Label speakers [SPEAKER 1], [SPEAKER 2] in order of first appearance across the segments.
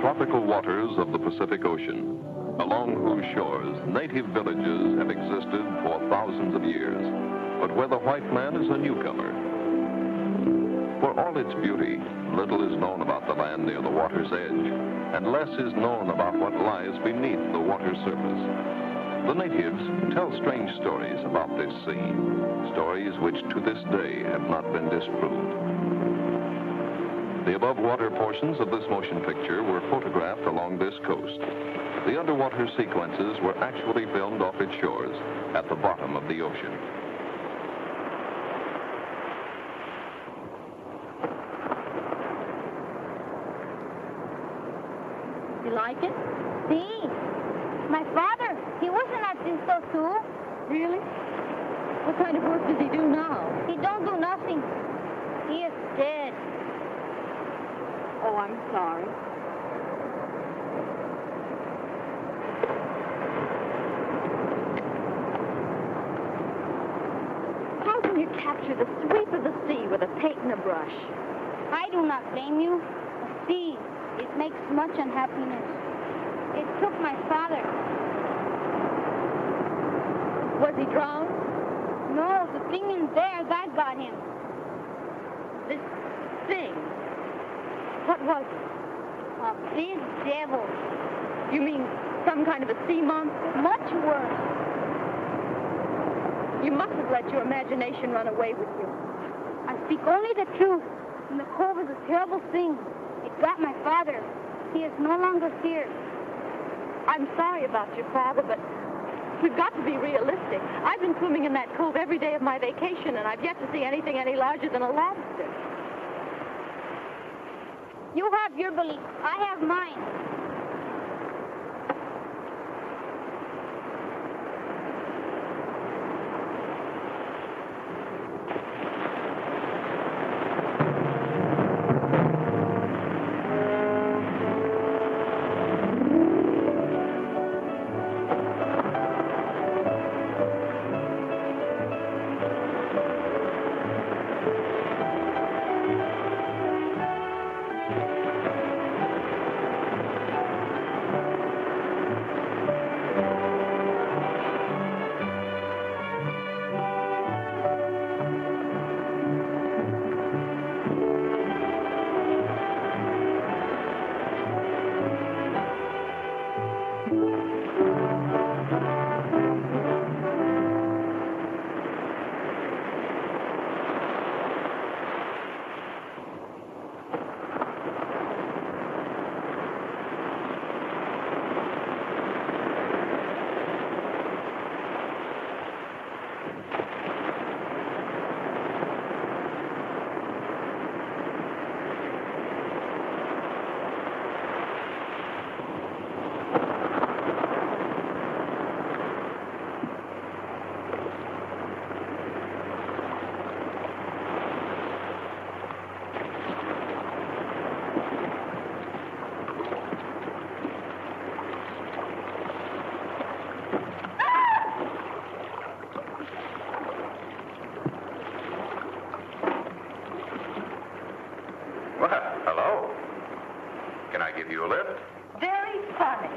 [SPEAKER 1] tropical waters of the Pacific Ocean, along whose shores native villages have existed for thousands of years, but where the white man is a newcomer. For all its beauty, little is known about the land near the water's edge, and less is known about what lies beneath the water's surface. The natives tell strange stories about this sea, stories which to this day have not been disproved. The above-water portions of this motion picture were photographed along this coast. The underwater sequences were actually filmed off its shores at the bottom of the ocean.
[SPEAKER 2] You like it? See? My father, he wasn't at this so too. Really? What kind of work does he do now? He don't do nothing. He is dead.
[SPEAKER 3] Oh, I'm sorry. How can you capture the sweep of the sea with a paint and a brush?
[SPEAKER 2] I do not blame you. See, it makes much unhappiness. It took my father.
[SPEAKER 3] Was he drowned?
[SPEAKER 2] No, the thing in there, that got him.
[SPEAKER 3] This thing? What was it?
[SPEAKER 2] A big devil.
[SPEAKER 3] You mean some kind of a sea monster?
[SPEAKER 2] Much worse.
[SPEAKER 3] You mustn't let your imagination run away with you.
[SPEAKER 2] I speak only the truth. And the cove is a terrible thing. It got my father. He is no longer here.
[SPEAKER 3] I'm sorry about your father, but we've got to be realistic. I've been swimming in that cove every day of my vacation, and I've yet to see anything any larger than a lobster.
[SPEAKER 2] You have your belief. I have mine.
[SPEAKER 1] Give you a lift?
[SPEAKER 3] Very funny.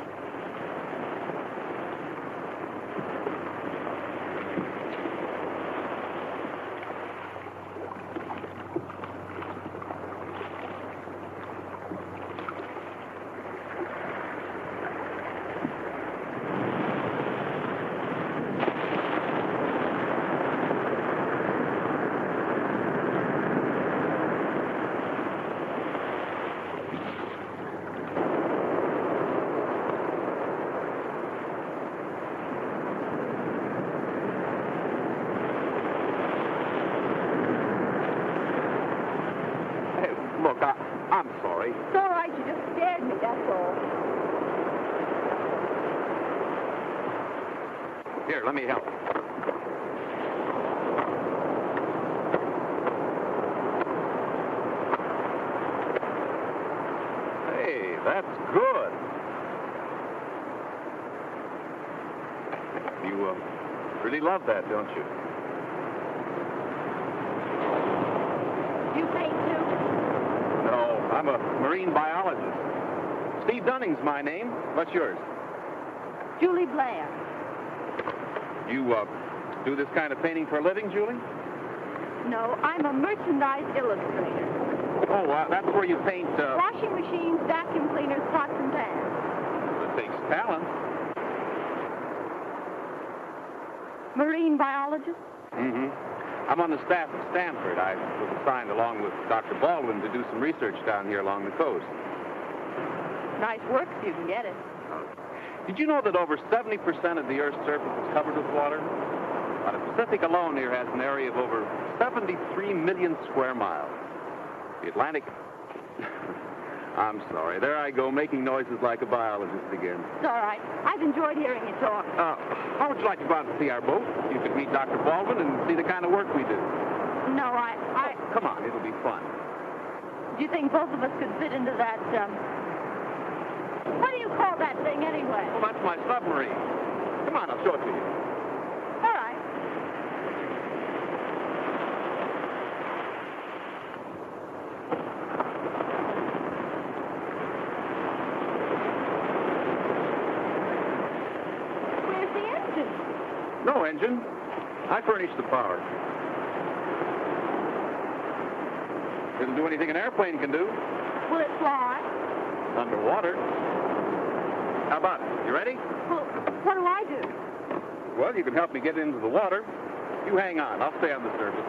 [SPEAKER 4] Look, I'm sorry.
[SPEAKER 3] It's all right. You just scared me, that's all.
[SPEAKER 4] Here, let me help. Hey, that's good. You really love that, don't you?
[SPEAKER 3] You paint too?
[SPEAKER 4] No, I'm a marine biologist. Steve Dunning's my name. What's yours?
[SPEAKER 3] Julie Blair.
[SPEAKER 4] You, do this kind of painting for a living, Julie?
[SPEAKER 3] No, I'm a merchandise illustrator.
[SPEAKER 4] Oh, that's where you paint,
[SPEAKER 3] Washing machines, vacuum cleaners, pots and pans.
[SPEAKER 4] It takes talent.
[SPEAKER 3] Marine biologist.
[SPEAKER 4] Mm-hmm. I'm on the staff of Stanford. I was assigned along with Dr. Baldwin to do some research down here along the coast.
[SPEAKER 3] Nice work if you can get it.
[SPEAKER 4] Did you know that over 70% of the Earth's surface is covered with water? The Pacific alone here has an area of over 73 million square miles. The Atlantic... I'm sorry. There I go, making noises like a biologist again.
[SPEAKER 3] It's all right. I've enjoyed hearing you talk.
[SPEAKER 4] How would you like to go out and see our boat? You could meet Dr. Baldwin and see the kind of work we do.
[SPEAKER 3] No, I...
[SPEAKER 4] Oh, come on, it'll be fun.
[SPEAKER 3] Do you think both of us could fit into that, What do you call that thing, anyway?
[SPEAKER 4] Well, that's my submarine. Come on, I'll show it to you.
[SPEAKER 3] All right. Where's the engine?
[SPEAKER 4] No engine. I furnish the power. It'll do anything an airplane can do.
[SPEAKER 3] Will it fly?
[SPEAKER 4] Underwater. How about it? You ready?
[SPEAKER 3] Well, what do I do?
[SPEAKER 4] Well, you can help me get into the water. You hang on. I'll stay on the surface.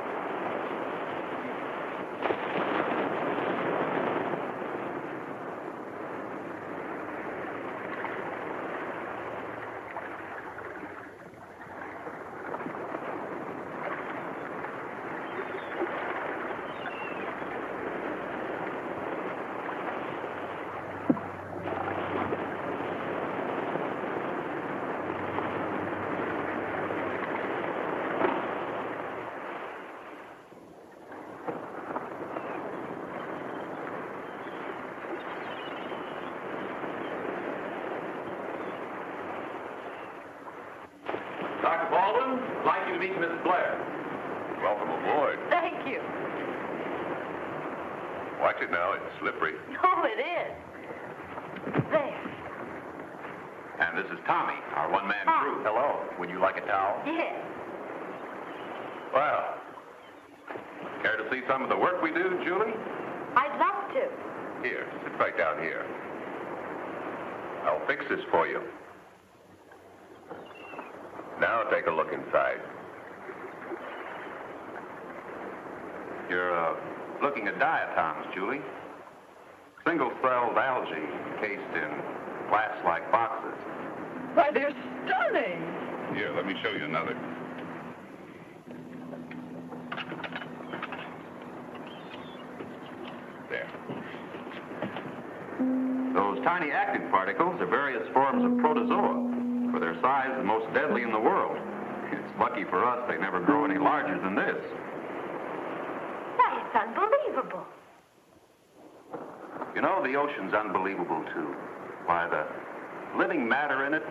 [SPEAKER 4] Dr. Baldwin, I'd like you to meet Miss Blair.
[SPEAKER 1] Welcome aboard.
[SPEAKER 3] Thank you.
[SPEAKER 1] Watch it now. It's slippery.
[SPEAKER 3] Oh, it is. There.
[SPEAKER 1] And this is Tommy, our one-man crew.
[SPEAKER 4] Hello. Would you like a towel?
[SPEAKER 3] Yes.
[SPEAKER 1] Well, care to see some of the work we do, Julie?
[SPEAKER 3] I'd love to.
[SPEAKER 1] Here, sit right down here. I'll fix this for you. Now take a look inside. You're looking at diatoms, Julie. Single-celled algae encased in glass-like boxes.
[SPEAKER 3] Why, they're stunning.
[SPEAKER 1] Here, let me show you another. There. Those tiny active particles are various forms of protozoa. For their size, the most deadly in the world. It's lucky for us they never grow any larger than this.
[SPEAKER 3] Why, it's unbelievable.
[SPEAKER 1] You know, the ocean's unbelievable, too. Why, the living matter in it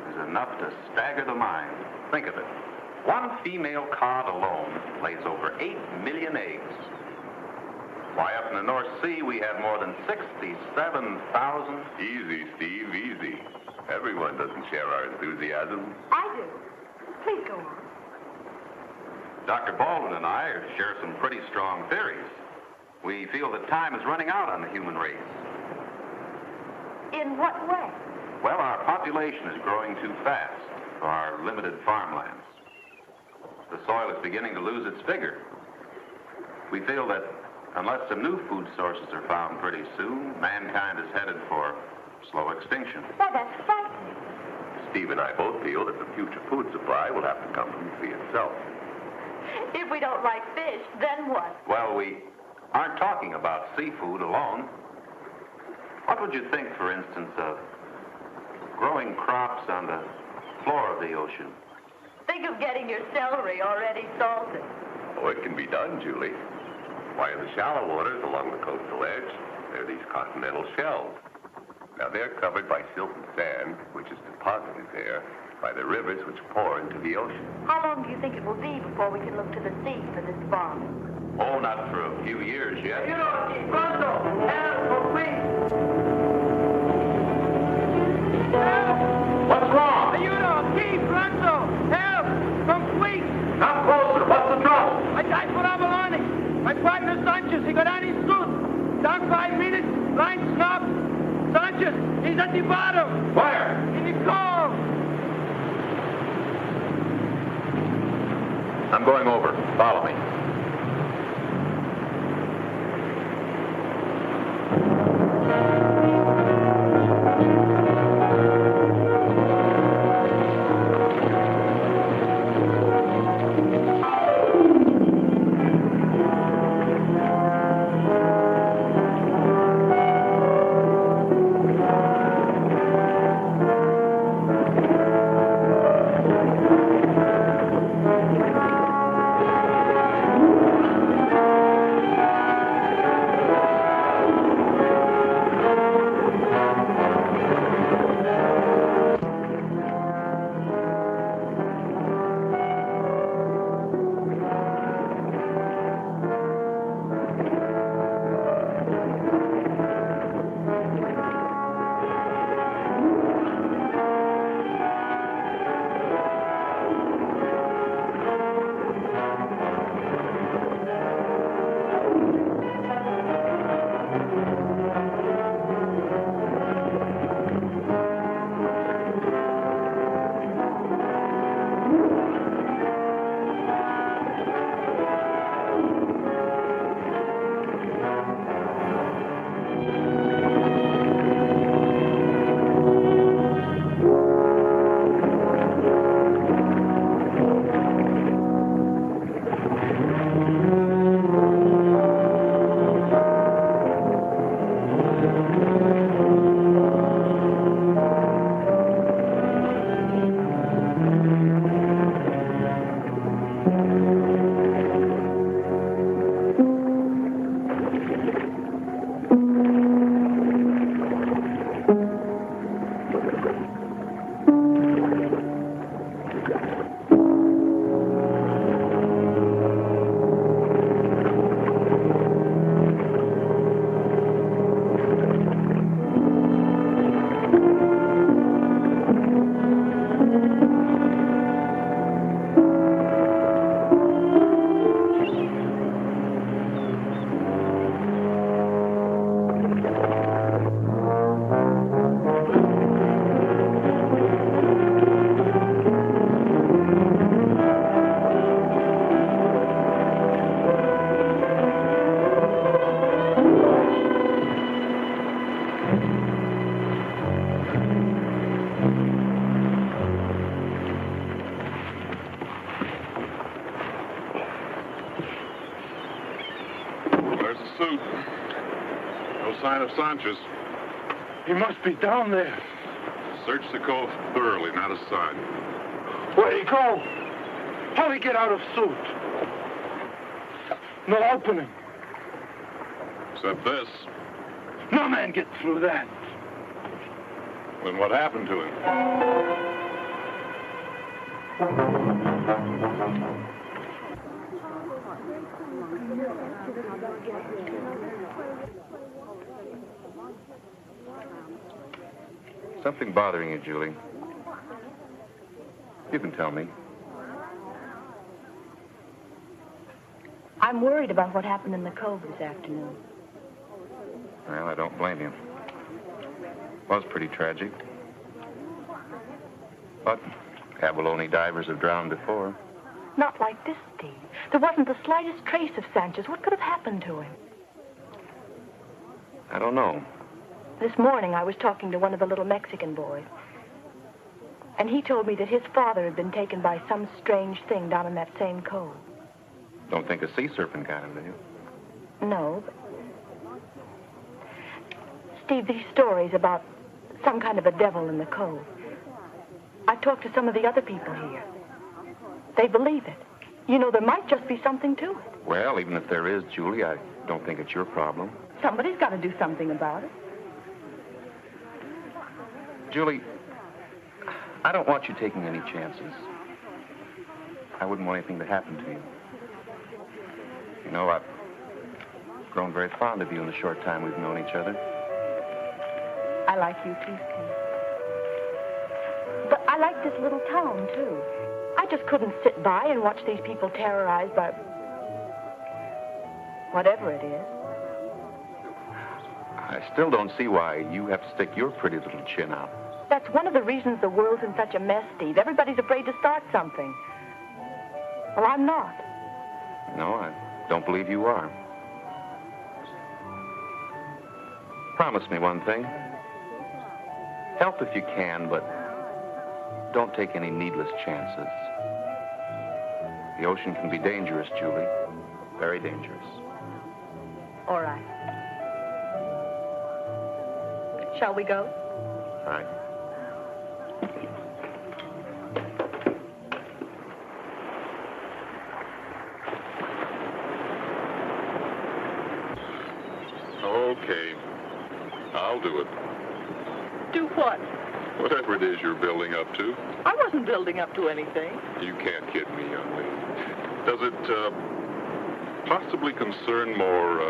[SPEAKER 1] is enough to stagger the mind. Think of it. One female cod alone lays over 8 million eggs. Why, up in the North Sea, we have more than 67,000... Easy, Steve, easy. Everyone doesn't share our enthusiasm.
[SPEAKER 3] I do. Please go on.
[SPEAKER 1] Dr. Baldwin and I share some pretty strong theories. We feel that time is running out on the human race.
[SPEAKER 3] In what way?
[SPEAKER 1] Well, our population is growing too fast for our limited farmlands. The soil is beginning to lose its vigor. We feel that unless some new food sources are found pretty soon, mankind is headed for slow extinction.
[SPEAKER 3] Why, that's frightening.
[SPEAKER 1] Steve and I both feel that the future food supply will have to come from the sea itself.
[SPEAKER 3] If we don't like fish, then what?
[SPEAKER 1] Well, we aren't talking about seafood alone. What would you think, for instance, of growing crops on the floor of the ocean?
[SPEAKER 3] Think of getting your celery already salted.
[SPEAKER 1] Oh, it can be done, Julie. Why, in the shallow waters along the coastal edge, there are these continental shelves. Now, they're covered by silty sand, which is deposited there by the rivers which pour into the ocean.
[SPEAKER 3] How long do you think it will be before we can look to the sea for this farm?
[SPEAKER 1] Oh, not for a few years yet.
[SPEAKER 3] Pronto! Please!
[SPEAKER 5] 5 minutes. Line stopped. Sanchez, he's at the bottom.
[SPEAKER 1] Fire!
[SPEAKER 5] In the cove.
[SPEAKER 1] I'm going over. Follow me.
[SPEAKER 6] No sign of Sanchez.
[SPEAKER 5] He must be down there.
[SPEAKER 6] Search the cove thoroughly, not a sign.
[SPEAKER 5] Where'd he go? How'd he get out of suit? No opening.
[SPEAKER 6] Except this.
[SPEAKER 5] No man gets through that.
[SPEAKER 6] Then what happened to him?
[SPEAKER 1] Something bothering you, Julie? You can tell me.
[SPEAKER 3] I'm worried about what happened in the cove this afternoon.
[SPEAKER 1] Well, I don't blame you. Was pretty tragic. But abalone divers have drowned before.
[SPEAKER 3] Not like this, Steve. There wasn't the slightest trace of Sanchez. What could have happened to him?
[SPEAKER 1] I don't know.
[SPEAKER 3] This morning, I was talking to one of the little Mexican boys. And he told me that his father had been taken by some strange thing down in that same cove.
[SPEAKER 1] Don't think a sea serpent got him, do you?
[SPEAKER 3] No, but... Steve, these stories about some kind of a devil in the cove. I've talked to some of the other people here. They believe it. You know, there might just be something to it.
[SPEAKER 1] Well, even if there is, Julie, I don't think it's your problem.
[SPEAKER 3] Somebody's got to do something about it.
[SPEAKER 1] Julie, I don't want you taking any chances. I wouldn't want anything to happen to you. You know, I've grown very fond of you in the short time we've known each other.
[SPEAKER 3] I like you too, Steve. But I like this little town, too. I just couldn't sit by and watch these people terrorized by whatever it is.
[SPEAKER 4] I still don't see why you have to stick your pretty little chin out.
[SPEAKER 3] That's one of the reasons the world's in such a mess, Steve. Everybody's afraid to start something. Well, I'm not.
[SPEAKER 4] No, I don't believe you are. Promise me one thing. Help if you can, but don't take any needless chances. The ocean can be dangerous, Julie. Very dangerous.
[SPEAKER 3] All right. Shall we go?
[SPEAKER 4] All right.
[SPEAKER 6] Okay. I'll do it.
[SPEAKER 7] Do what?
[SPEAKER 6] Whatever it is you're building up to.
[SPEAKER 7] I wasn't building up to anything.
[SPEAKER 6] You can't kid me, young lady. Does it, possibly concern more,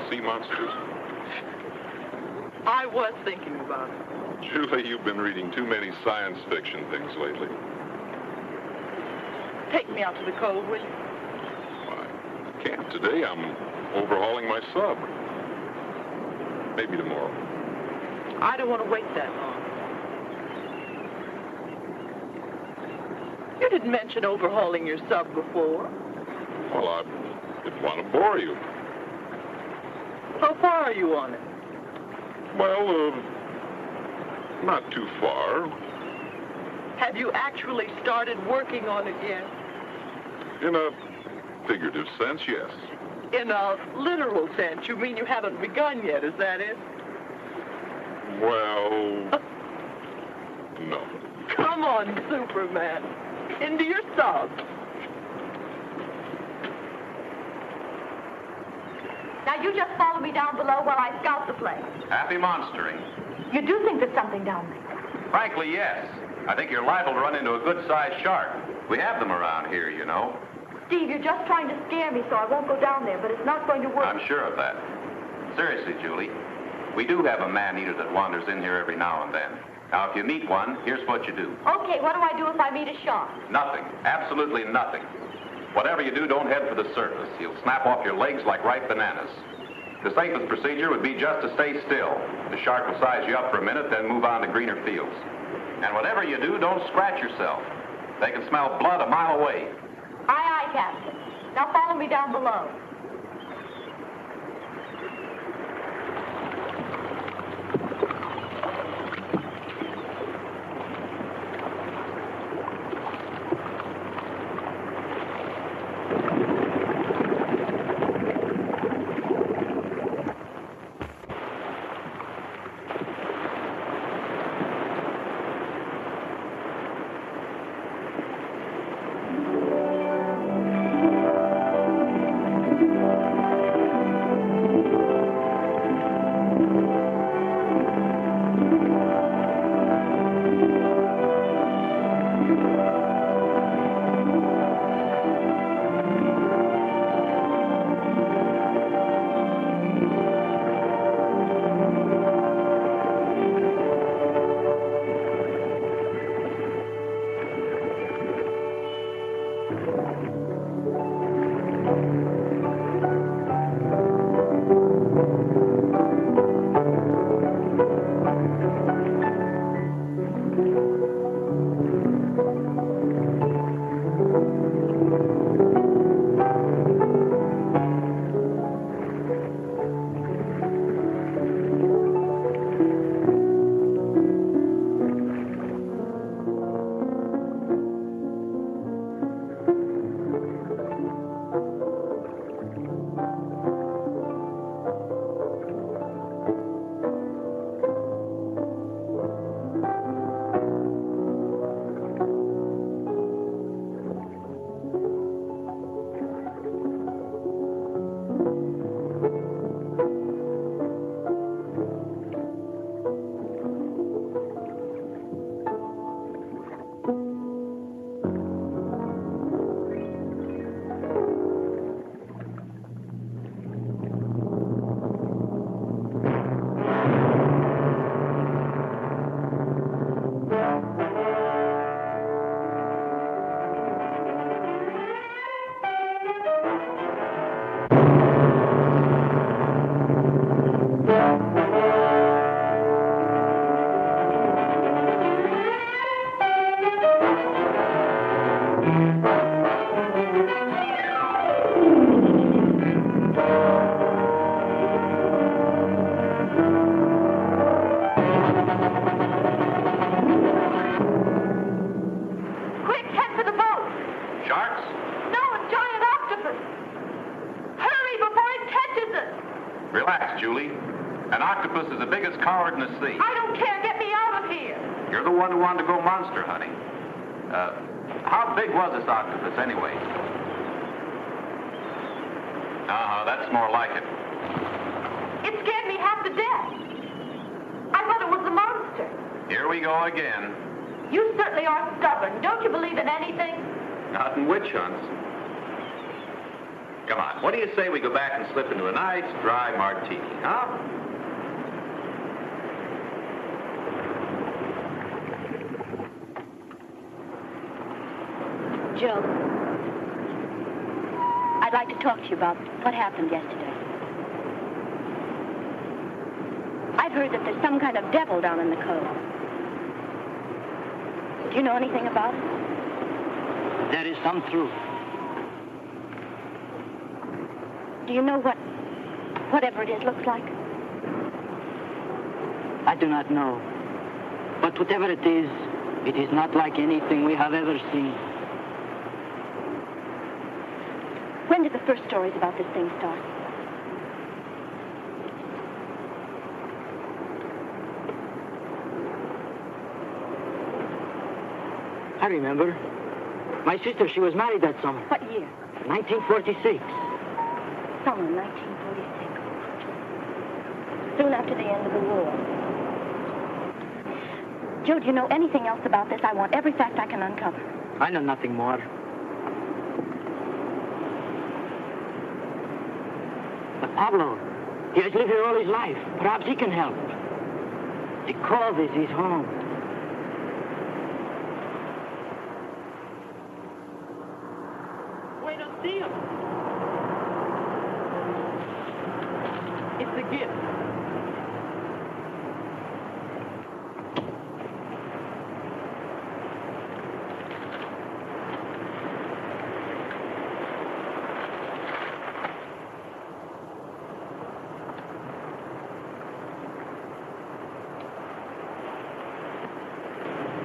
[SPEAKER 6] sea monsters?
[SPEAKER 7] I was thinking about it.
[SPEAKER 6] Julie, you've been reading too many science fiction things lately.
[SPEAKER 7] Take me out to the cove, will you?
[SPEAKER 6] I can't today. I'm overhauling my sub. Maybe tomorrow.
[SPEAKER 7] I don't want to wait that long. You didn't mention overhauling your sub before.
[SPEAKER 6] Well, I didn't want to bore you.
[SPEAKER 7] How far are you on it?
[SPEAKER 6] Well, not too far.
[SPEAKER 7] Have you actually started working on it yet?
[SPEAKER 6] In a figurative sense, yes.
[SPEAKER 7] In a literal sense, you mean you haven't begun yet, is that it?
[SPEAKER 6] Well, no.
[SPEAKER 7] Come on, Superman. Into your sub.
[SPEAKER 2] Now you just follow me down below while I scout the place.
[SPEAKER 4] Happy monstering.
[SPEAKER 3] You do think there's something down there?
[SPEAKER 4] Frankly, yes. I think you're liable to run into a good-sized shark. We have them around here, you know.
[SPEAKER 2] Steve, you're just trying to scare me so I won't go down there, but it's not going to work.
[SPEAKER 4] I'm sure of that. Seriously, Julie, we do have a man-eater that wanders in here every now and then. Now, if you meet one, here's what you do.
[SPEAKER 2] Okay, what do I do if I meet a shark?
[SPEAKER 4] Nothing. Absolutely nothing. Whatever you do, don't head for the surface. He'll snap off your legs like ripe bananas. The safest procedure would be just to stay still. The shark will size you up for a minute, then move on to greener fields. And whatever you do, don't scratch yourself. They can smell blood a mile away.
[SPEAKER 2] Aye, aye, Captain. Now follow me down below.
[SPEAKER 4] An octopus is the biggest coward in the sea.
[SPEAKER 7] I don't care. Get me out of here.
[SPEAKER 4] You're the one who wanted to go monster hunting. How big was this octopus, anyway? That's more like it.
[SPEAKER 7] It scared me half to death. I thought it was a monster.
[SPEAKER 4] Here we go again.
[SPEAKER 7] You certainly are stubborn. Don't you believe in anything?
[SPEAKER 4] Not in witch hunts. Come on, what do you say we go back and slip into a nice, dry martini, huh?
[SPEAKER 2] Joe, I'd like to talk to you about what happened yesterday. I've heard that there's some kind of devil down in the cove. Do you know anything about it?
[SPEAKER 8] There is some truth.
[SPEAKER 2] Do you know whatever it is looks like?
[SPEAKER 8] I do not know. But whatever it is not like anything we have ever seen.
[SPEAKER 2] When did the first stories about this thing start?
[SPEAKER 8] I remember. My sister, she was married that summer.
[SPEAKER 2] What year?
[SPEAKER 8] 1946.
[SPEAKER 2] Summer 1946. Soon after the end of the war. Joe, do you know anything else about this? I want every fact I can uncover.
[SPEAKER 8] I know nothing more. But Pablo, he has lived here all his life. Perhaps he can help. The cove is his home.
[SPEAKER 7] Wait and see him. It's a gift.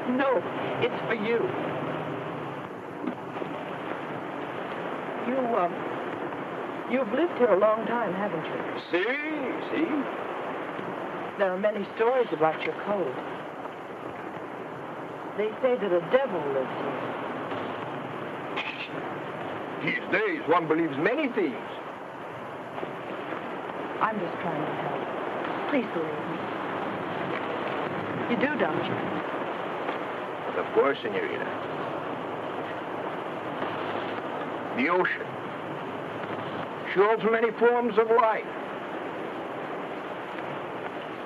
[SPEAKER 7] No, it's for you. You've lived here a long time, haven't you?
[SPEAKER 5] See?
[SPEAKER 7] There are many stories about your code. They say that a devil lives here.
[SPEAKER 5] These days, one believes many things.
[SPEAKER 7] I'm just trying to help. Please believe me. You do, don't you?
[SPEAKER 5] Of course, senorita. The ocean shows many forms of life.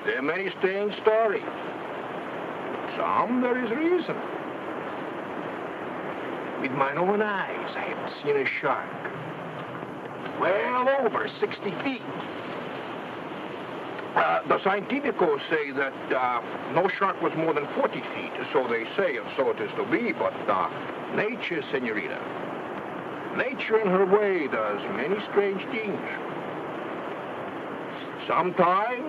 [SPEAKER 5] There are many strange stories. Some there is reason. With my own eyes, I have seen a shark well over 60 feet. The scientificals say that no shark was more than 40 feet, so they say, and so it is to be, but nature, senorita, nature in her way does many strange things. Sometimes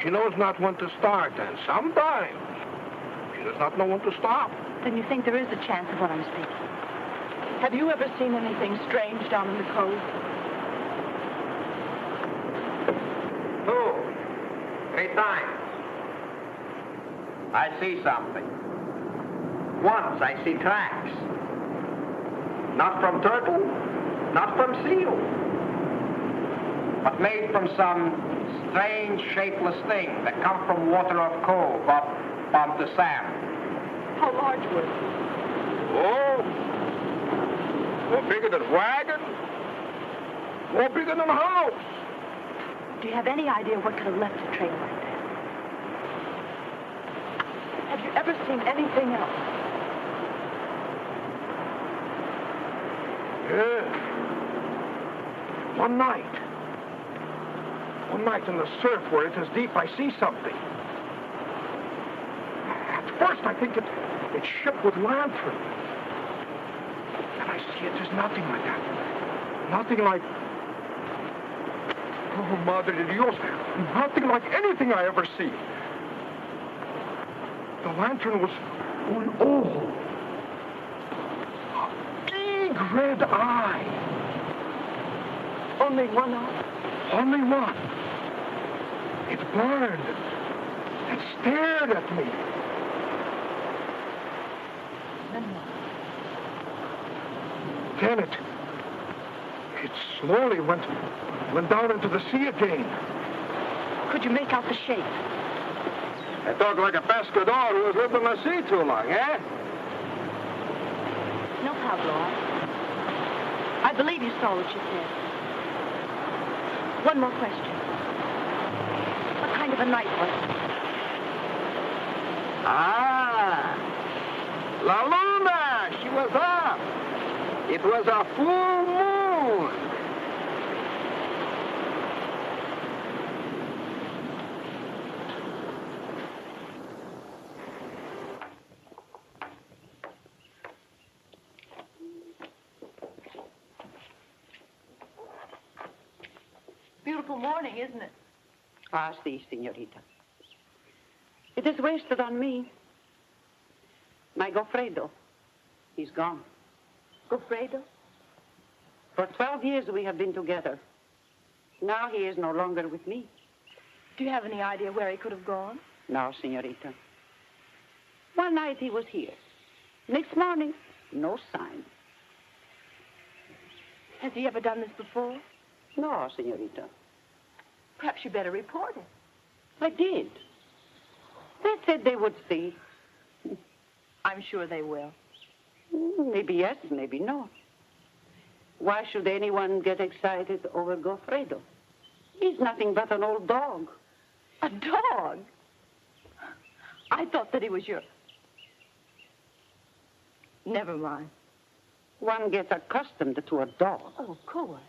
[SPEAKER 5] she knows not when to start, and sometimes she does not know when to stop.
[SPEAKER 2] Then you think there is a chance of what I'm speaking?
[SPEAKER 7] Have you ever seen anything strange down in the cove?
[SPEAKER 9] Two, 3 times. I see something. Once I see tracks. Not from turtle, not from seal, but made from some strange, shapeless thing that come from water of cove up onto sand.
[SPEAKER 7] How large was it?
[SPEAKER 5] Oh, more bigger than wagon, more bigger than a house.
[SPEAKER 2] Do you have any idea what could have left a trail like that?
[SPEAKER 7] Have you ever seen anything else?
[SPEAKER 5] Yeah. One night in the surf where it is deep, I see something. At first, I think it's shipped with lantern. And I see it is nothing like that. Nothing like... Oh, Madre de Dios. Nothing like anything I ever see. The lantern was one old, big red eye.
[SPEAKER 7] Only one eye?
[SPEAKER 5] Only one. It burned. It stared at me. Then it slowly went down into the sea again.
[SPEAKER 3] Could you make out the shape?
[SPEAKER 5] I talk like a pescador who has lived on the sea too long, eh?
[SPEAKER 3] No, Pablo. I believe you saw what you said. One more question. What kind of a night was it?
[SPEAKER 5] Ah! La Luna! She was up! It was a full moon!
[SPEAKER 3] Beautiful morning, isn't it?
[SPEAKER 10] Ah, si, senorita. It is wasted on me. My Goffredo, he's gone.
[SPEAKER 3] Goffredo?
[SPEAKER 10] For 12 years we have been together. Now he is no longer with me.
[SPEAKER 3] Do you have any idea where he could have gone?
[SPEAKER 10] No, senorita. One night he was here. Next morning, no sign.
[SPEAKER 3] Has he ever done this before?
[SPEAKER 10] No, senorita.
[SPEAKER 3] Perhaps you better report it.
[SPEAKER 10] I did. They said they would see.
[SPEAKER 3] I'm sure they will.
[SPEAKER 10] Maybe yes, maybe no. Why should anyone get excited over Goffredo? He's nothing but an old dog.
[SPEAKER 3] A dog? I thought that he was your... Never mind.
[SPEAKER 10] One gets accustomed to a dog.
[SPEAKER 3] Oh, of course.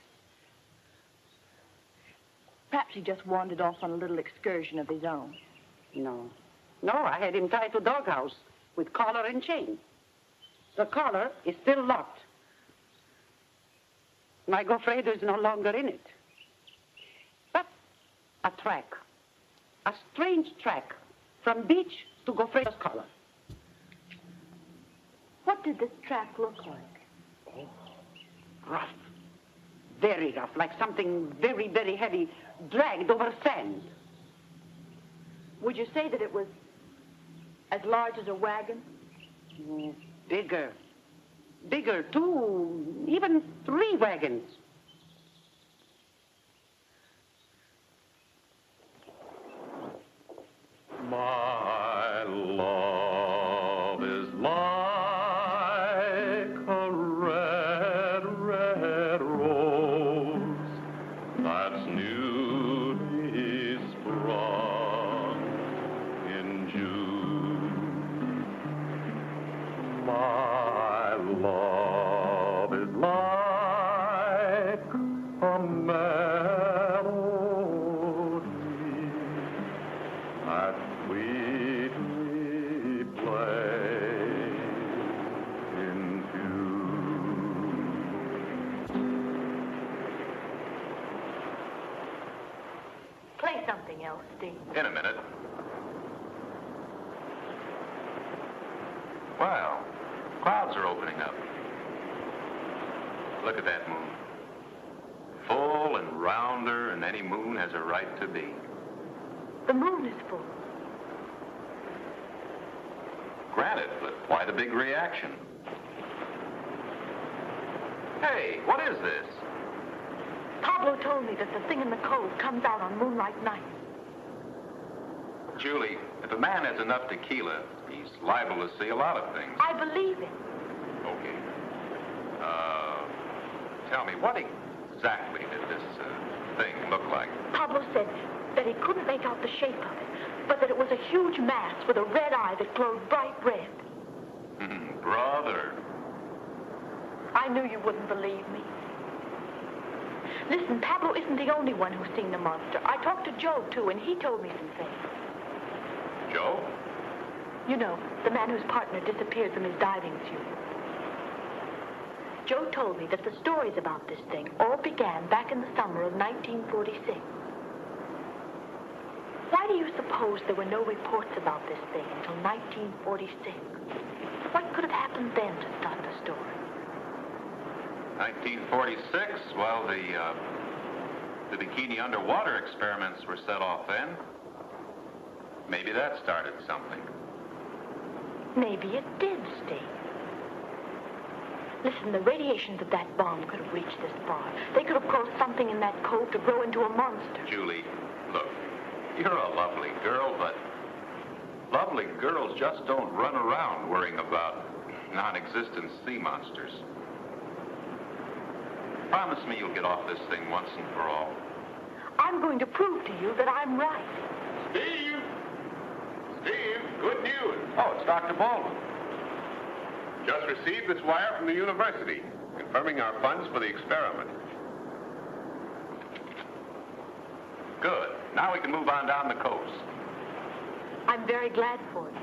[SPEAKER 3] Perhaps he just wandered off on a little excursion of his own.
[SPEAKER 10] No. No, I had him tied to doghouse with collar and chain. The collar is still locked. My Goffredo is no longer in it. But a track. A strange track from beach to Goffredo's collar.
[SPEAKER 3] What did this track look like?
[SPEAKER 10] Oh, rough. Very rough, like something very, very heavy dragged over sand.
[SPEAKER 3] Would you say that it was as large as a wagon?
[SPEAKER 10] Bigger. Bigger, 2, even 3 wagons.
[SPEAKER 1] My love is like a red, red rose that's newly sprung in June. My love is like a melody that sweetly plays in tune.
[SPEAKER 3] Play something else, Steve.
[SPEAKER 4] In a minute. Well, clouds are opening up. Look at that moon. Full and rounder than any moon has a right to be.
[SPEAKER 3] The moon is full.
[SPEAKER 4] Granted, but why the big reaction? Hey, what is this?
[SPEAKER 3] Pablo told me that the thing in the cove comes out on moonlight nights.
[SPEAKER 4] Julie, if a man has enough tequila, he's liable to see a lot of things.
[SPEAKER 3] I believe it.
[SPEAKER 4] Okay. Tell me, what exactly did this thing look like?
[SPEAKER 3] Pablo said that he couldn't make out the shape of it, but that it was a huge mass with a red eye that glowed bright red.
[SPEAKER 4] Brother.
[SPEAKER 3] I knew you wouldn't believe me. Listen, Pablo isn't the only one who's seen the monster. I talked to Joe, too, and he told me some things.
[SPEAKER 4] Joe?
[SPEAKER 3] You know, the man whose partner disappeared from his diving suit. Joe told me that the stories about this thing all began back in the summer of 1946. Why do you suppose there were no reports about this thing until 1946? What could have happened then to start the story?
[SPEAKER 4] 1946? Well, The bikini underwater experiments were set off then. Maybe that started something.
[SPEAKER 3] Maybe it did, Steve. Listen, the radiations of that bomb could have reached this far. They could have caused something in that cove to grow into a monster.
[SPEAKER 4] Julie, look, you're a lovely girl, but lovely girls just don't run around worrying about non-existent sea monsters. Promise me you'll get off this thing once and for all.
[SPEAKER 3] I'm going to prove to you that I'm right.
[SPEAKER 4] Steve! Steve, good news. Oh, it's Dr. Baldwin. Just received this wire from the university, confirming our funds for the experiment. Good. Now we can move on down the coast.
[SPEAKER 3] I'm very glad for it.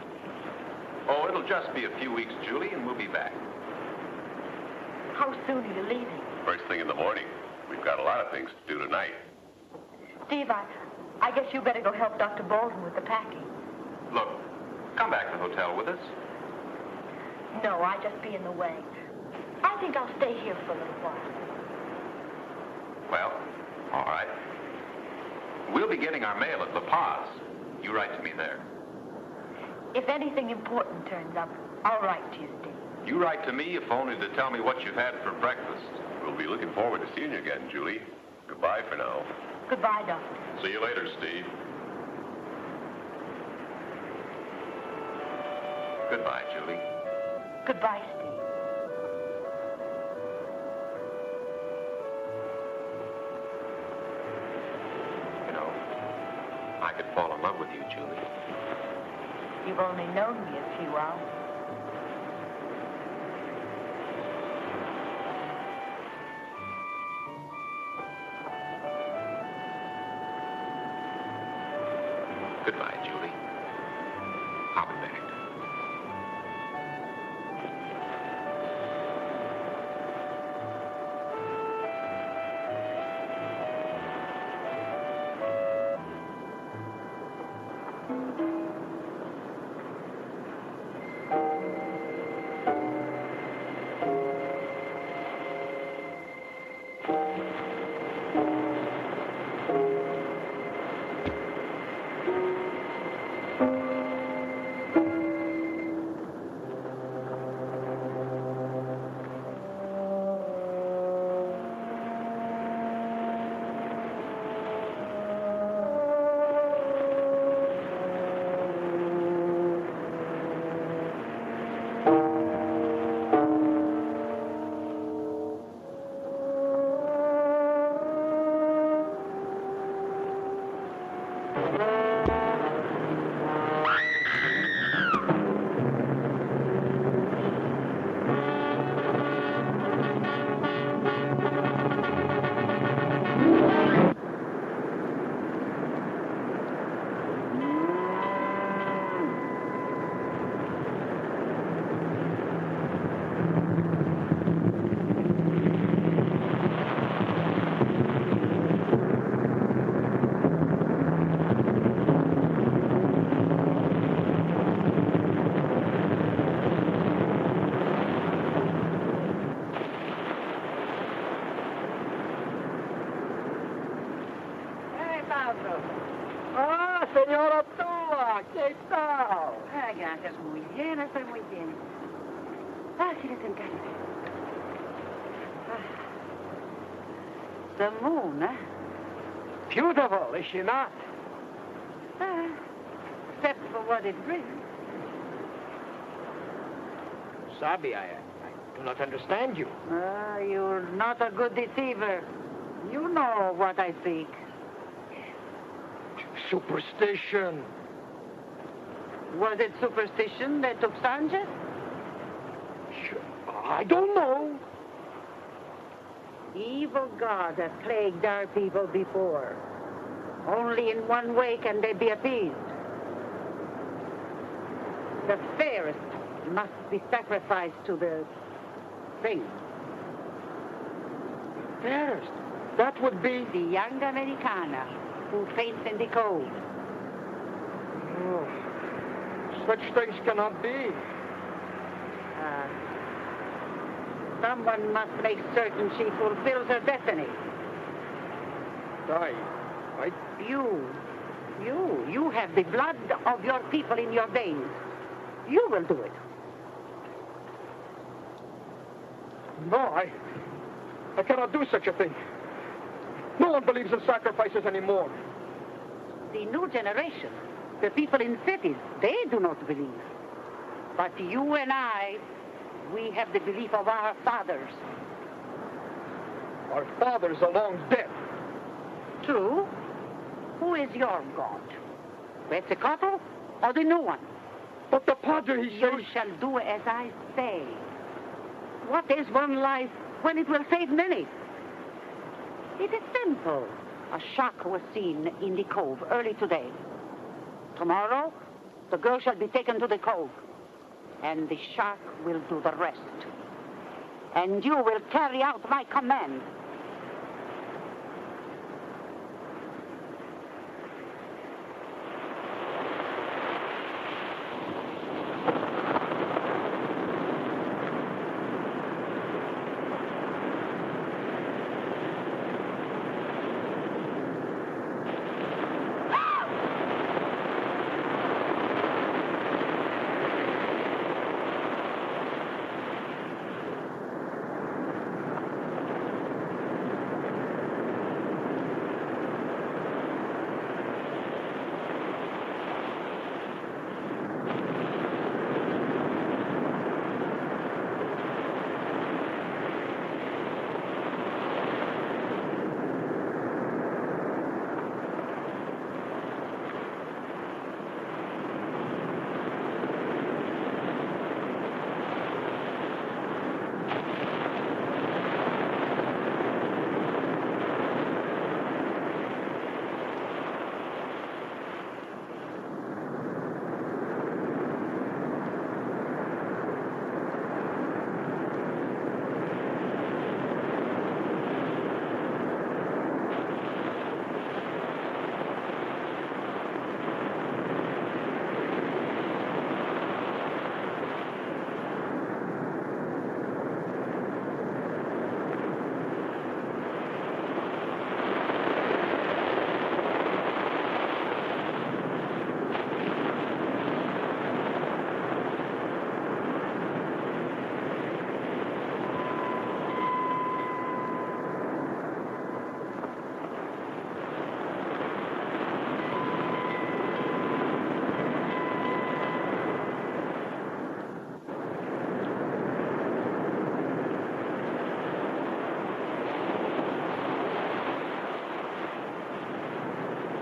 [SPEAKER 4] Oh, it'll just be a few weeks, Julie, and we'll be back.
[SPEAKER 3] How soon are you leaving?
[SPEAKER 1] First thing in the morning. We've got a lot of things to do tonight.
[SPEAKER 3] Steve, I guess you better go help Dr. Baldwin with the packing.
[SPEAKER 4] Look, come back to the hotel with us.
[SPEAKER 3] No, I'd just be in the way. I think I'll stay here for a little while.
[SPEAKER 4] Well, all right. We'll be getting our mail at La Paz. You write to me there.
[SPEAKER 3] If anything important turns up, I'll write to you, Steve.
[SPEAKER 4] You write to me if only to tell me what you've had for breakfast.
[SPEAKER 1] We'll be looking forward to seeing you again, Julie. Goodbye for now.
[SPEAKER 3] Goodbye, Doctor.
[SPEAKER 1] See you later, Steve.
[SPEAKER 4] Goodbye, Julie.
[SPEAKER 3] Goodbye, Steve.
[SPEAKER 4] You know, I could fall in love with you, Julie.
[SPEAKER 3] You've only known me a few hours.
[SPEAKER 4] Goodbye, Julie. I'll be back.
[SPEAKER 11] Ah, señora Tula, ¿qué tal?
[SPEAKER 10] Ah, gracias, muy bien, estoy muy bien. Ah, si les encanta. The moon, eh?
[SPEAKER 11] Beautiful, is she not?
[SPEAKER 10] Except for what it brings.
[SPEAKER 11] Sabi, I do not understand you.
[SPEAKER 10] You're not a good deceiver. You know what I speak.
[SPEAKER 11] Superstition.
[SPEAKER 10] Was it superstition that took Sanchez?
[SPEAKER 11] I don't know.
[SPEAKER 10] Evil gods have plagued our people before. Only in one way can they be appeased. The fairest must be sacrificed to the thing.
[SPEAKER 11] Fairest? That would be...
[SPEAKER 10] The young Americana who faints in the cold.
[SPEAKER 11] Oh, such things cannot be.
[SPEAKER 10] Someone must make certain she fulfills her destiny. You have the blood of your people in your veins. You will do it.
[SPEAKER 5] No, I cannot do such a thing. No one believes in sacrifices anymore.
[SPEAKER 10] The new generation, the people in cities, they do not believe. But you and I, we have the belief of our fathers.
[SPEAKER 5] Our fathers are long dead.
[SPEAKER 10] True. Who is your god? Quetzalcoatl or the new one?
[SPEAKER 5] But the Padre, he says...
[SPEAKER 10] You shall do as I say. What is one life when it will save many? It is simple. A shark was seen in the cove early today. Tomorrow, the girl shall be taken to the cove, and the shark will do the rest. And you will carry out my command.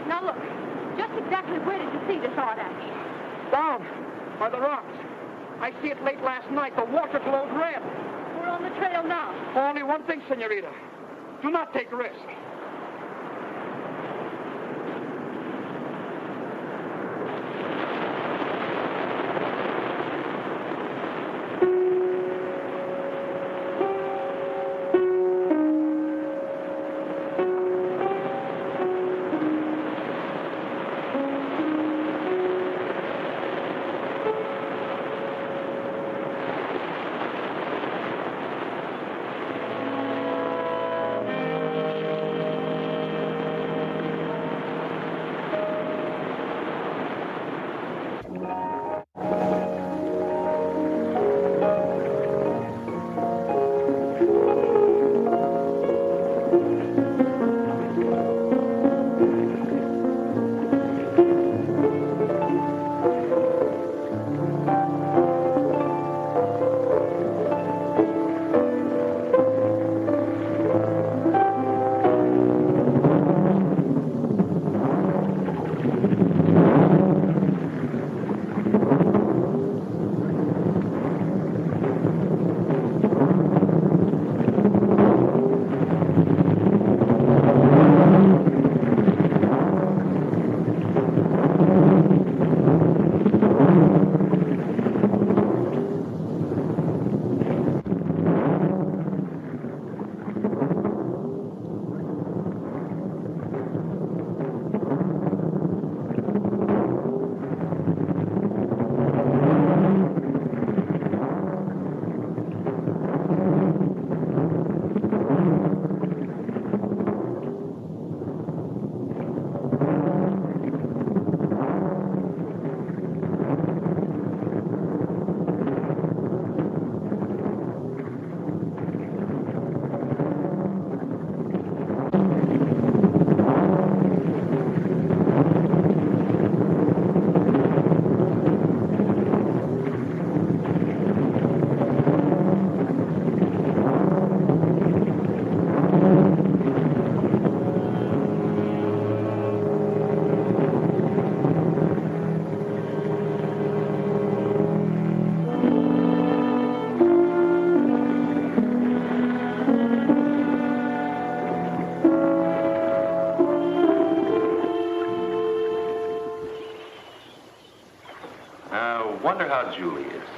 [SPEAKER 2] Now look, just exactly where did you see this art action?
[SPEAKER 5] Down by the rocks. I see it late last night. The water glowed red.
[SPEAKER 2] We're on the trail now.
[SPEAKER 5] Only one thing, senorita. Do not take risks.
[SPEAKER 12] wonder how Julie is.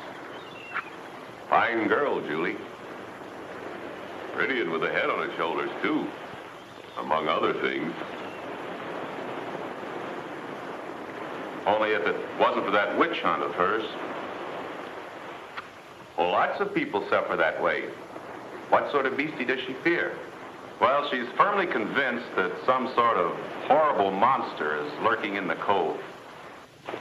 [SPEAKER 12] Fine girl, Julie.
[SPEAKER 6] Pretty and with a head on his shoulders, too, among other things. Only if it wasn't for that witch hunt of hers.
[SPEAKER 12] Well, lots of people suffer that way. What sort of beastie does she fear?
[SPEAKER 6] Well, she's firmly convinced that some sort of horrible monster is lurking in the cove,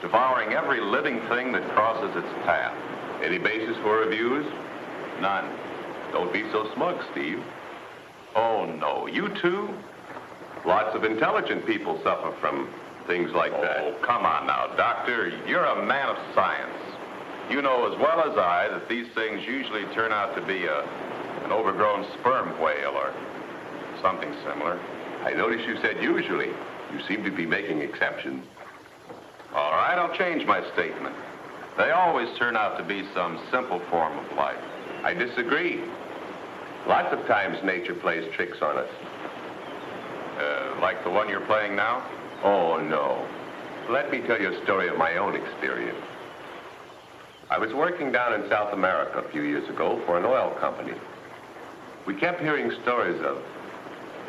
[SPEAKER 6] devouring every living thing that crosses its path.
[SPEAKER 12] Any basis for her views?
[SPEAKER 6] None.
[SPEAKER 12] Don't be so smug, Steve.
[SPEAKER 6] Oh, no. You too?
[SPEAKER 12] Lots of intelligent people suffer from things like that.
[SPEAKER 6] Oh, come on now, Doctor. You're a man of science. You know as well as I that these things usually turn out to be an overgrown sperm whale or something similar.
[SPEAKER 12] I notice you said usually. You seem to be making exceptions.
[SPEAKER 6] All right, I'll change my statement. They always turn out to be some simple form of life.
[SPEAKER 12] I disagree. Lots of times nature plays tricks on us.
[SPEAKER 6] Like the one you're playing now?
[SPEAKER 12] Oh, no. Let me tell you a story of my own experience. I was working down in South America a few years ago for an oil company. We kept hearing stories of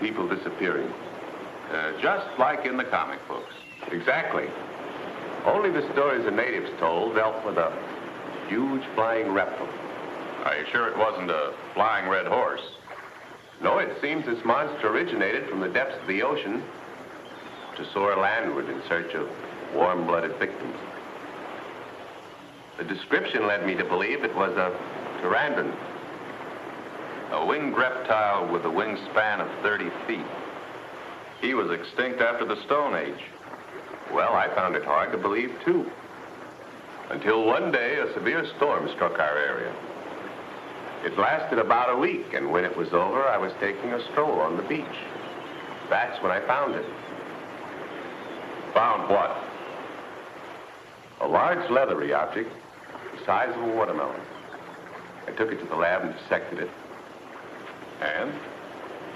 [SPEAKER 12] people disappearing.
[SPEAKER 6] Just like in the comic books.
[SPEAKER 12] Exactly. Only the stories the natives told dealt with a huge flying reptile.
[SPEAKER 6] Are you sure it wasn't a flying red horse?
[SPEAKER 12] No, it seems this monster originated from the depths of the ocean to soar landward in search of warm-blooded victims. The description led me to believe it was a pteranodon,
[SPEAKER 6] a winged reptile with a wingspan of 30 feet. He was extinct after the Stone Age.
[SPEAKER 12] Well, I found it hard to believe, too. Until one day, a severe storm struck our area. It lasted about a week, and when it was over, I was taking a stroll on the beach. That's when I found it.
[SPEAKER 6] Found what?
[SPEAKER 12] A large leathery object the size of a watermelon. I took it to the lab and dissected it. And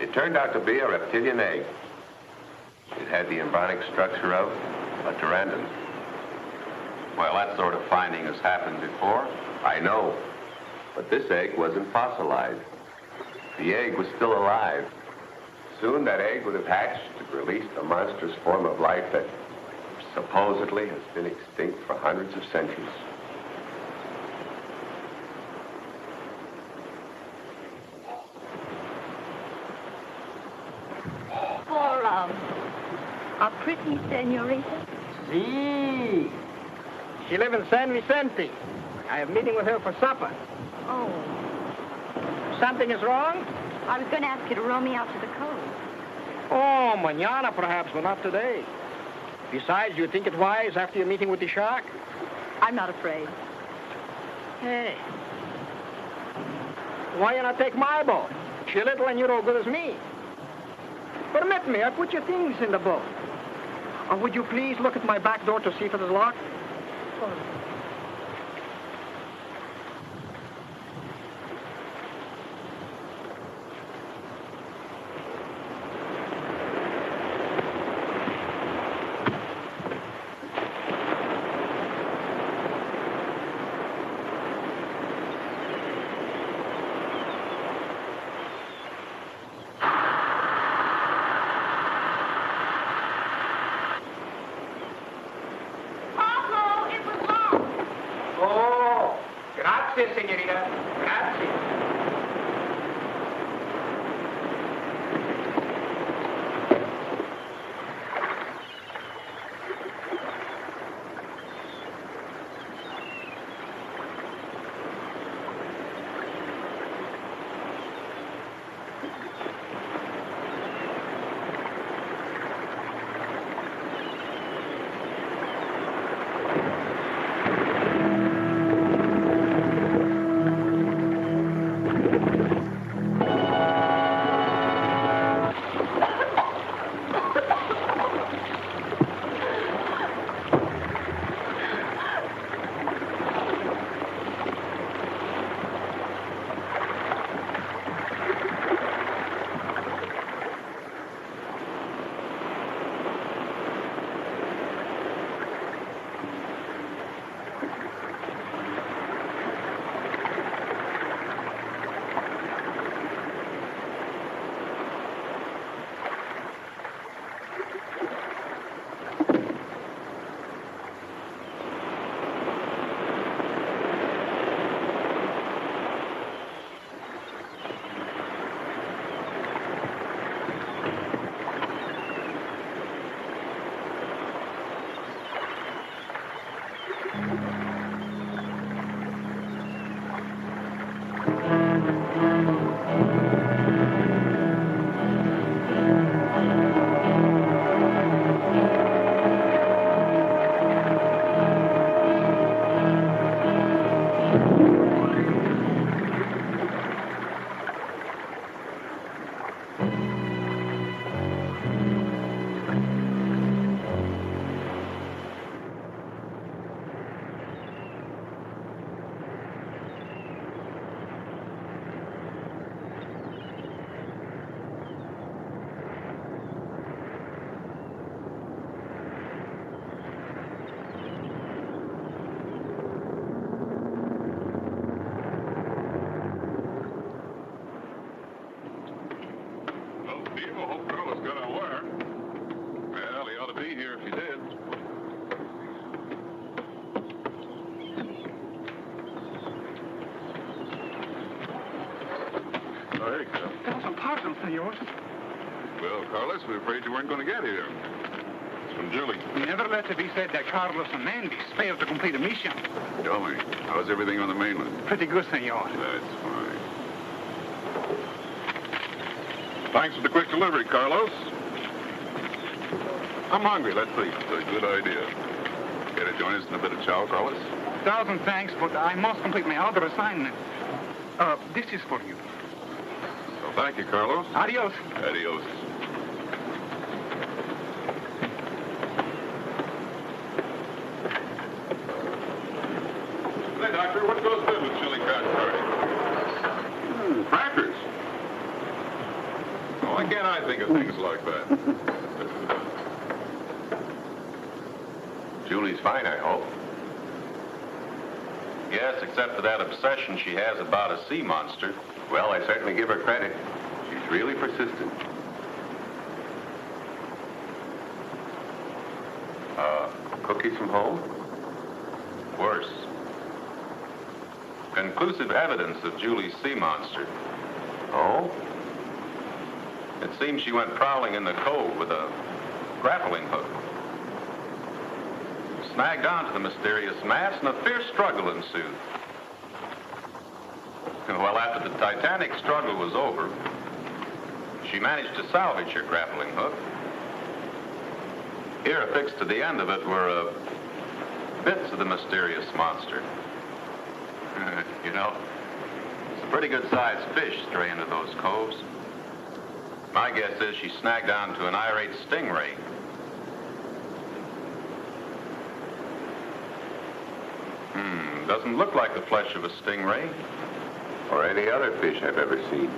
[SPEAKER 12] it turned out to be a reptilian egg. It had the embryonic structure of a pteranodon.
[SPEAKER 6] Well, that sort of finding has happened before.
[SPEAKER 12] I know. But this egg wasn't fossilized. The egg was still alive. Soon that egg would have hatched and released a monstrous form of life that supposedly has been extinct for hundreds of centuries.
[SPEAKER 2] For, a pretty senorita?
[SPEAKER 11] Si. She lives in San Vicente. I have a meeting with her for supper.
[SPEAKER 2] Oh.
[SPEAKER 11] Something is wrong?
[SPEAKER 2] I was going to ask you to row me out to the cove.
[SPEAKER 11] Oh, mañana perhaps, but not today. Besides, you think it wise after your meeting with the shark?
[SPEAKER 2] I'm not afraid.
[SPEAKER 11] Hey. Why you not take my boat? She's little and you're as good as me. Permit me, I put your things in the boat. Or would you please look at my back door to see if it is locked?
[SPEAKER 9] Grazie, signorina. Grazie.
[SPEAKER 6] Well, Carlos, we were afraid you weren't going to get here. It's from Julie.
[SPEAKER 13] Never let it be said that Carlos and Mandy failed to complete a mission.
[SPEAKER 6] Tell me, how's everything on the mainland?
[SPEAKER 13] Pretty good, senor.
[SPEAKER 6] That's fine. Thanks for the quick delivery, Carlos. I'm hungry. Let's eat. It's a good idea. Care to join us in a bit of chow, Carlos?
[SPEAKER 13] 1,000 thanks, but I must complete my other assignment. This is for you.
[SPEAKER 6] Well, thank you, Carlos.
[SPEAKER 13] Adios.
[SPEAKER 6] Adios. Hey, Doctor, what goes good with chili cotton curry? Crackers. Oh, why can't I think of things like that?
[SPEAKER 12] Julie's fine, I hope.
[SPEAKER 6] Yes, except for that obsession she has about a sea monster.
[SPEAKER 12] Well, I certainly give her credit. She's really persistent. Cookies from home?
[SPEAKER 6] Worse. Conclusive evidence of Julie's sea monster.
[SPEAKER 12] Oh?
[SPEAKER 6] It seems she went prowling in the cove with a grappling hook. Snagged onto the mysterious mass, and a fierce struggle ensued. Well, after the titanic struggle was over, she managed to salvage her grappling hook. Here, affixed to the end of it, were bits of the mysterious monster. You know, it's a pretty good-sized fish stray into those coves. My guess is she snagged onto an irate stingray. Doesn't look like the flesh of a stingray.
[SPEAKER 12] Or any other fish I've ever seen.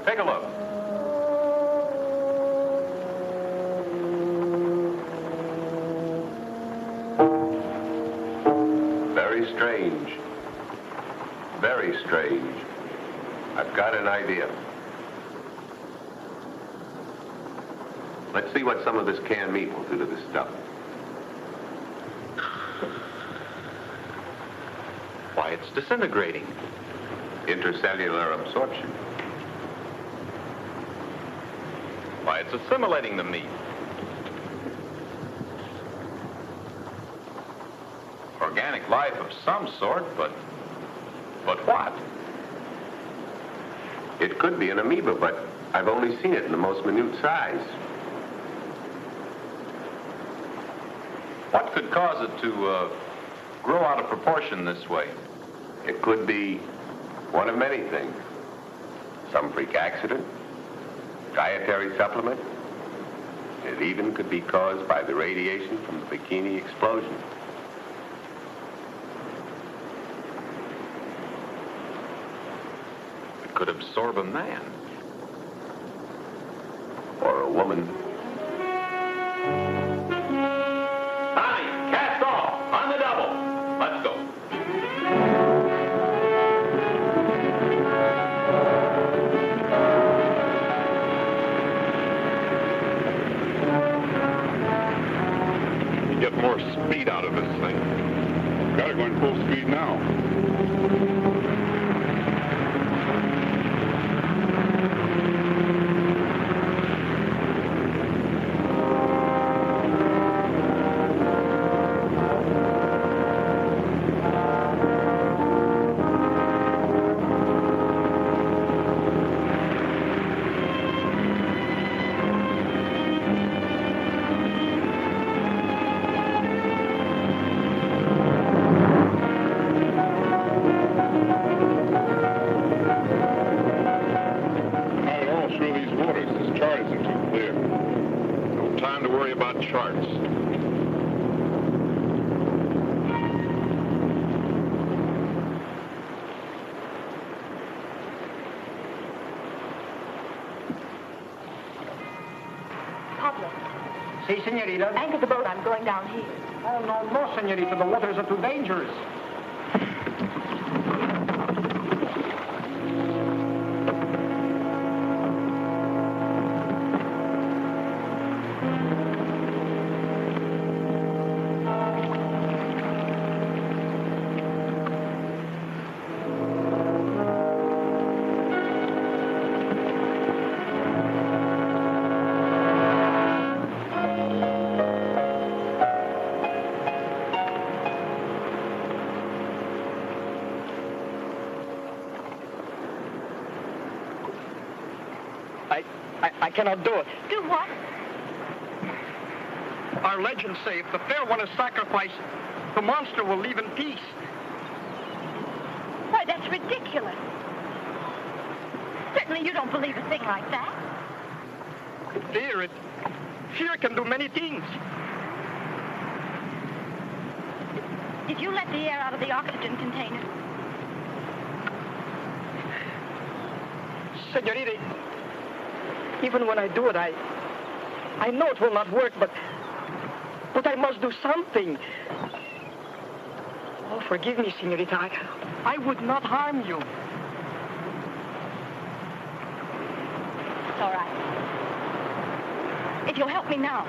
[SPEAKER 6] Take a look.
[SPEAKER 12] Very strange. Very strange. I've got an idea. Let's see what some of this canned meat will do to this stuff.
[SPEAKER 6] Why, it's disintegrating.
[SPEAKER 12] Intercellular absorption.
[SPEAKER 6] Why, it's assimilating the meat. Organic life of some sort, but what?
[SPEAKER 12] It could be an amoeba, but I've only seen it in the most minute size.
[SPEAKER 6] What could cause it to grow out of proportion this way?
[SPEAKER 12] It could be one of many things. Some freak accident, dietary supplement. It even could be caused by the radiation from the bikini explosion.
[SPEAKER 6] It could absorb a man.
[SPEAKER 12] Or a woman.
[SPEAKER 6] Tommy, cast off on the double. Let's go.
[SPEAKER 14] Gotta go in full speed now. Charts.
[SPEAKER 3] Pablo.
[SPEAKER 9] Si, senorita.
[SPEAKER 3] Anchor the boat. I'm going down here.
[SPEAKER 9] Oh, no, senorita. The waters are too dangerous.
[SPEAKER 11] I cannot do it.
[SPEAKER 3] Do what?
[SPEAKER 11] Our legends say if the fair one is sacrificed, the monster will leave in peace.
[SPEAKER 3] Why, that's ridiculous. Certainly you don't believe a thing like that.
[SPEAKER 11] Fear can do many things.
[SPEAKER 3] Did you let the air out of the oxygen container?
[SPEAKER 11] Senorita, even when I do it, I know it will not work, but I must do something. Oh, forgive me, senorita. I would not harm you.
[SPEAKER 3] It's all right. If you'll help me now.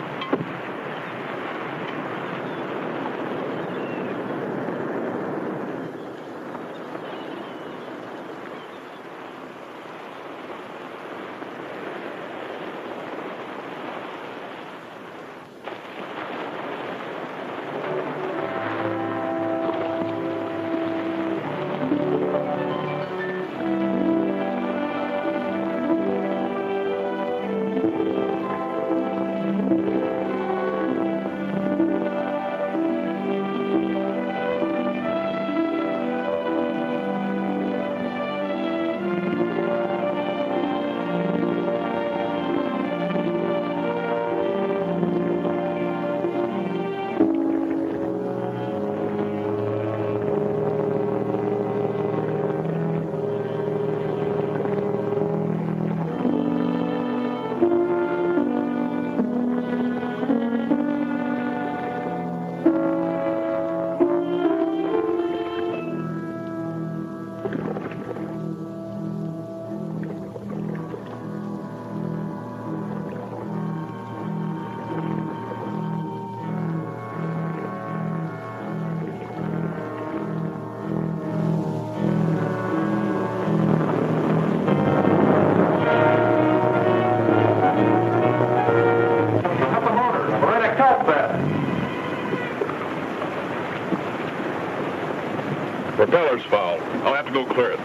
[SPEAKER 14] Propeller's foul. I'll have to go clear it.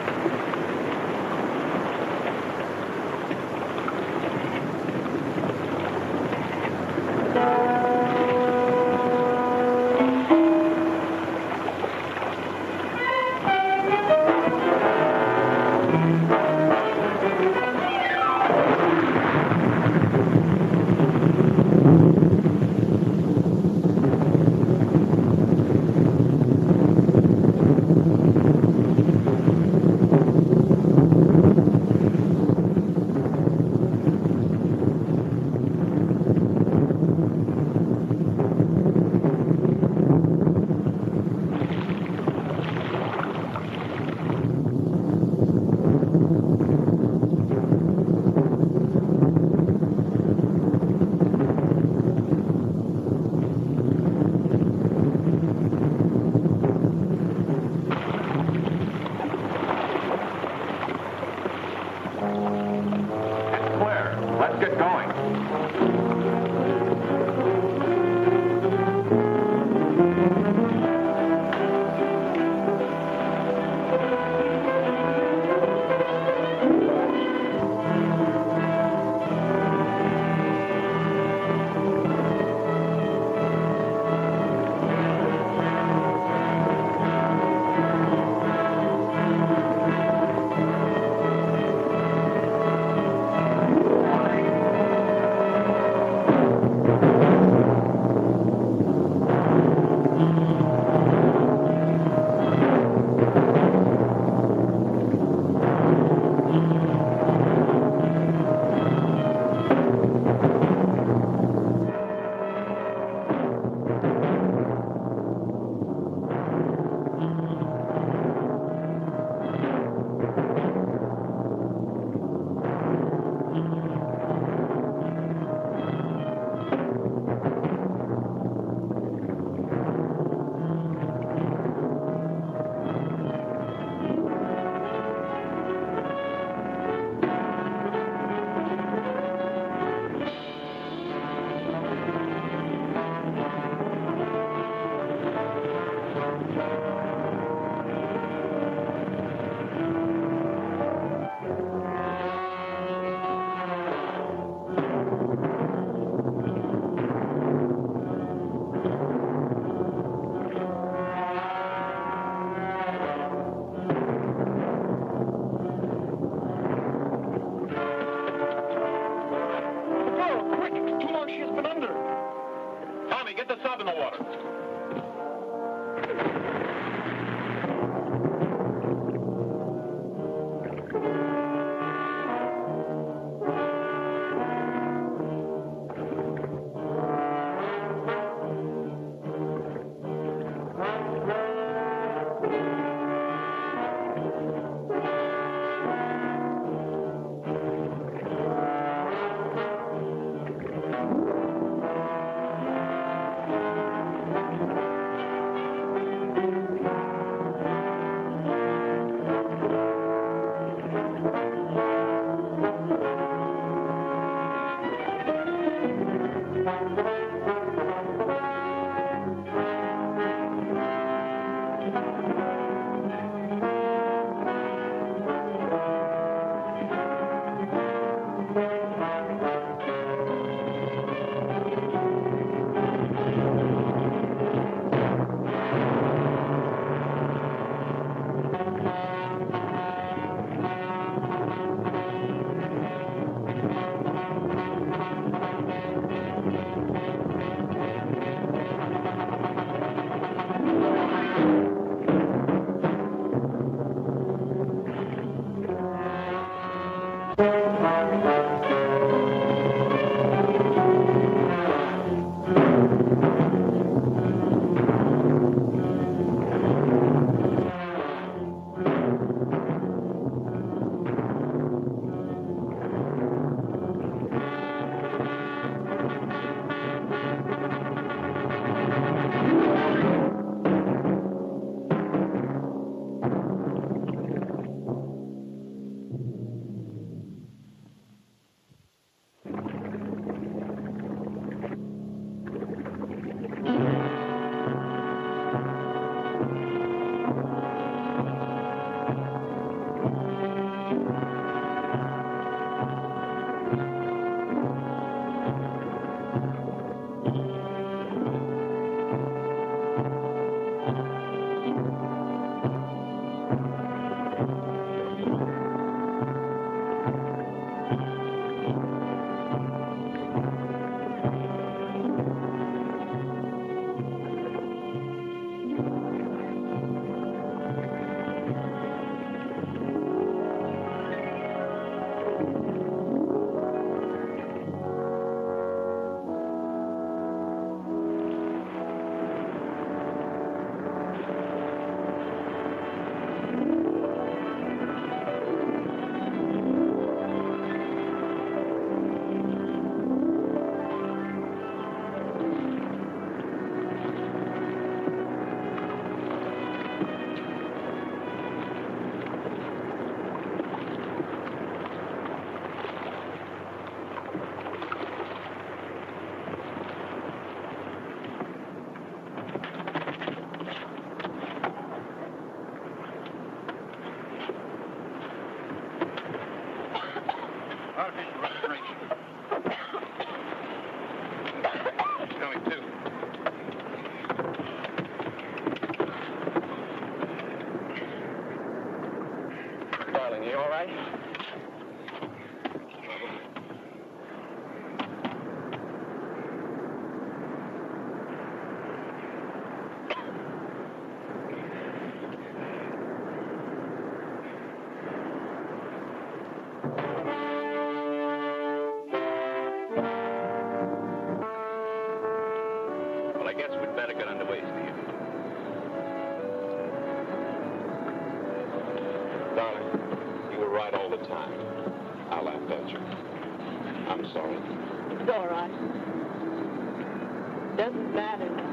[SPEAKER 3] Doesn't matter.